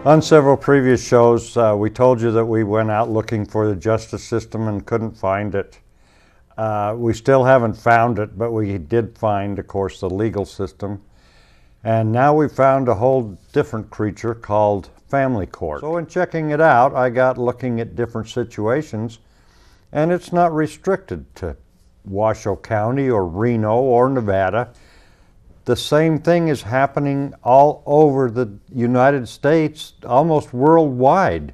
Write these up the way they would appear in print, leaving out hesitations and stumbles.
On several previous shows, we told you that we went out looking for the justice system and couldn't find it. We still haven't found it, but we did find, of course, the legal system. And now we found a whole different creature called family court. So in checking it out, I got looking at different situations, and it's not restricted to Washoe County or Reno or Nevada. The same thing is happening all over the United States, almost worldwide.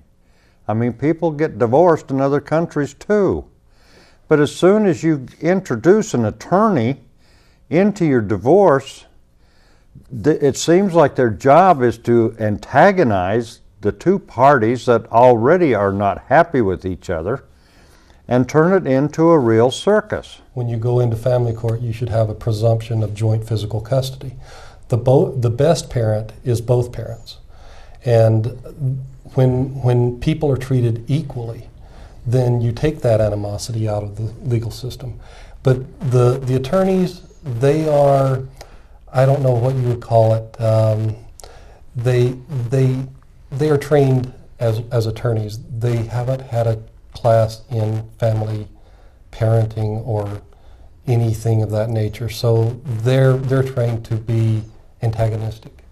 I mean, people get divorced in other countries too. But as soon as you introduce an attorney into your divorce, it seems like their job is to antagonize the two parties that already are not happy with each other and turn it into a real circus. When you go into family court, you should have a presumption of joint physical custody. The best parent is both parents. And when people are treated equally, then you take that animosity out of the legal system. But the attorneys, they are, I don't know what you would call it, they are trained as attorneys. They haven't had a class in family parenting or anything of that nature, so they're trained to be antagonistic.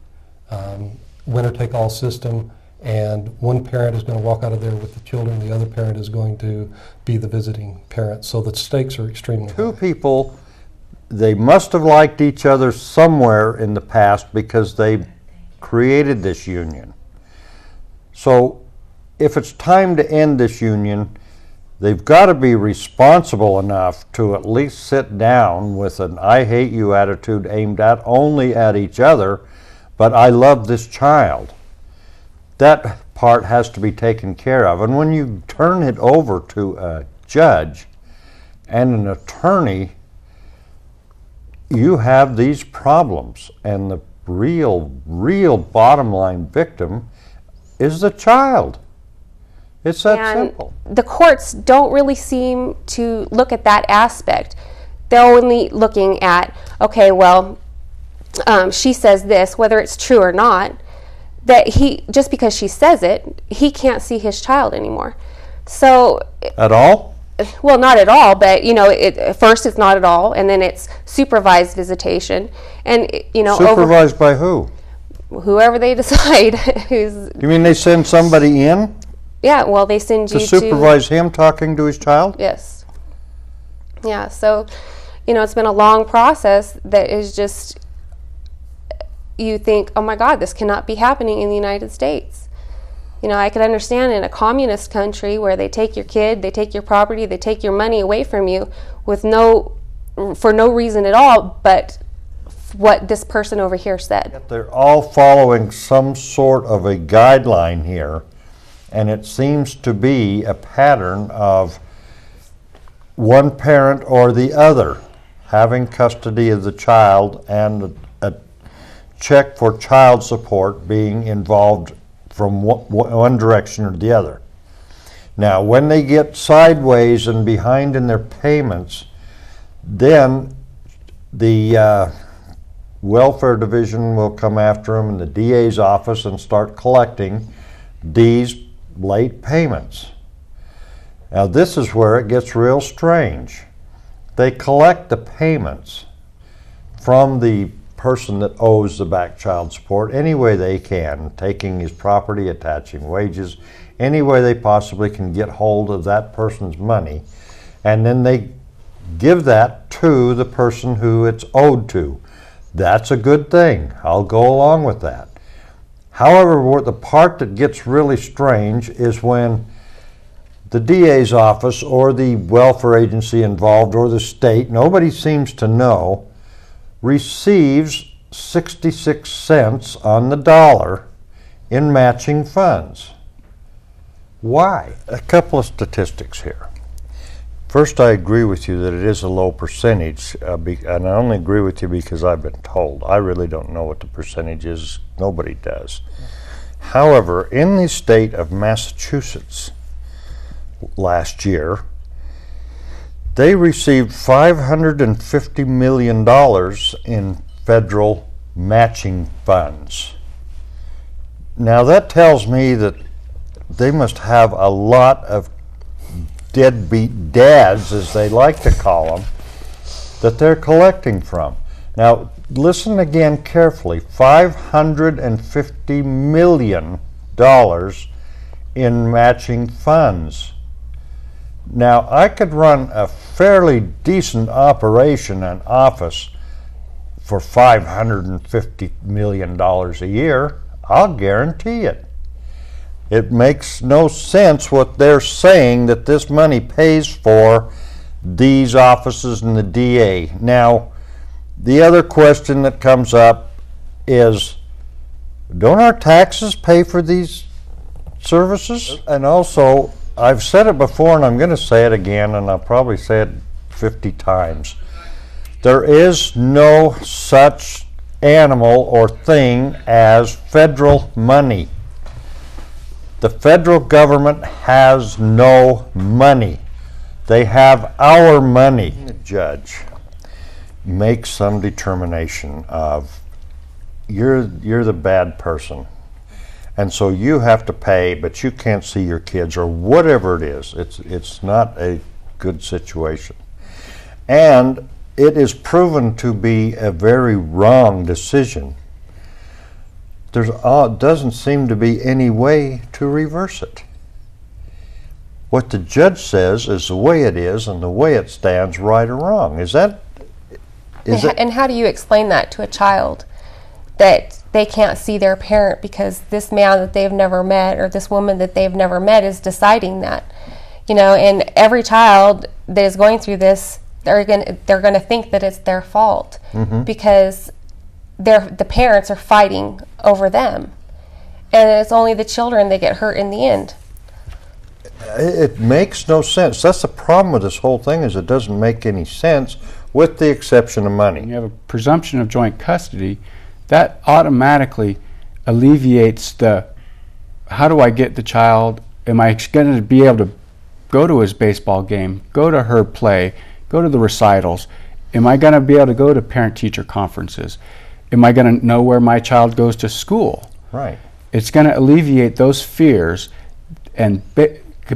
Winner-take-all system, and one parent is going to walk out of there with the children, the other parent is going to be the visiting parent, so the stakes are extremely high. Two people, they must have liked each other somewhere in the past because they created this union. So if it's time to end this union, they've got to be responsible enough to at least sit down with an I hate you attitude aimed at only at each other, but I love this child. That part has to be taken care of. And when you turn it over to a judge and an attorney, you have these problems. And the real bottom line victim is the child. It's that simple. The courts don't really seem to look at that aspect. They're only looking at, okay, well, she says this, whether it's true or not, that just because she says it, he can't see his child anymore. So at all? Well, not at all, but first it's not at all, and then it's supervised visitation, and supervised by who? Whoever they decide. You mean they send somebody in? Yeah, well, they send you to supervise him talking to his child? Yes. Yeah, so, it's been a long process that is just, you think, oh my God, this cannot be happening in the United States. I could understand in a communist country where they take your kid, they take your property, they take your money away from you for no reason at all, but what this person over here said. They're all following some sort of a guideline here. And it seems to be a pattern of one parent or the other having custody of the child and a check for child support being involved from one direction or the other. Now, when they get sideways and behind in their payments, then the welfare division will come after them in the DA's office and start collecting these late payments. Now this is where it gets real strange. They collect the payments from the person that owes the back child support any way they can, taking his property, attaching wages, any way they possibly can get hold of that person's money, and then they give that to the person who it's owed to. That's a good thing. I'll go along with that. However, the part that gets really strange is when the DA's office or the welfare agency involved or the state, nobody seems to know, receives 66 cents on the dollar in matching funds. Why? A couple of statistics here. First, I agree with you that it is a low percentage, and I only agree with you because I've been told. I really don't know what the percentage is. Nobody does. However, in the state of Massachusetts last year, they received $550 million in federal matching funds. Now that tells me that they must have a lot of deadbeat dads, as they like to call them, that they're collecting from. Now, listen again carefully. $550 million in matching funds. Now, I could run a fairly decent operation and office for $550 million a year. I'll guarantee it. It makes no sense what they're saying, that this money pays for these offices and the DA. Now, the other question that comes up is, don't our taxes pay for these services? And also, I've said it before and I'm going to say it again, and I'll probably say it 50 times. There is no such animal or thing as federal money. The federal government has no money. They have our money. The judge makes some determination of you're the bad person, and so you have to pay, but you can't see your kids, or whatever it is. It's not a good situation, and it is proven to be a very wrong decision. There doesn't seem to be any way to reverse it. What the judge says is the way it is, and the way it stands, right or wrong. And how do you explain that to a child, that they can't see their parent because this man that they've never met or this woman that they've never met is deciding that? You know, and every child that is going through this, they're going to think that it's their fault because the parents are fighting over them, and it's only the children that get hurt in the end. It makes no sense. That's the problem with this whole thing, is it doesn't make any sense, with the exception of money. When you have a presumption of joint custody, that automatically alleviates the, how do I get the child? Am I going to be able to go to his baseball game, go to her play, go to the recitals? Am I going to be able to go to parent-teacher conferences? Am I going to know where my child goes to school? Right. It's going to alleviate those fears, and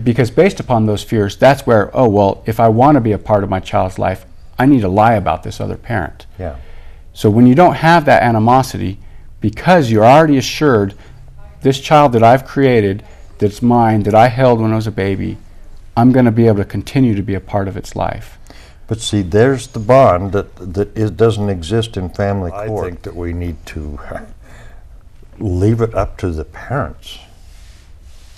because based upon those fears, that's where, oh, well, if I want to be a part of my child's life, I need to lie about this other parent. Yeah. So when you don't have that animosity, because you're already assured, this child that I've created, that's mine, that I held when I was a baby, I'm going to be able to continue to be a part of its life. But see, there's the bond that doesn't exist in family court. I think that we need to leave it up to the parents.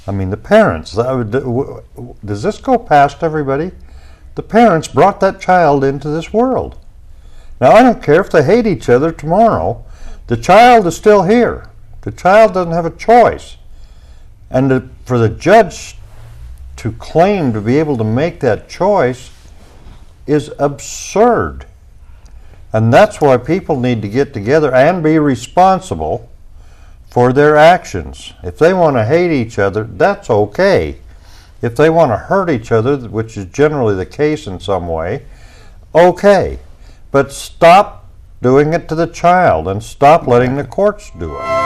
I mean, the parents. Does this go past everybody? The parents brought that child into this world. Now, I don't care if they hate each other tomorrow. The child is still here. The child doesn't have a choice. And for the judge to claim to be able to make that choice is absurd. And that's why people need to get together and be responsible for their actions. If they want to hate each other, that's okay. If they want to hurt each other, which is generally the case in some way, okay. But stop doing it to the child, and stop letting the courts do it.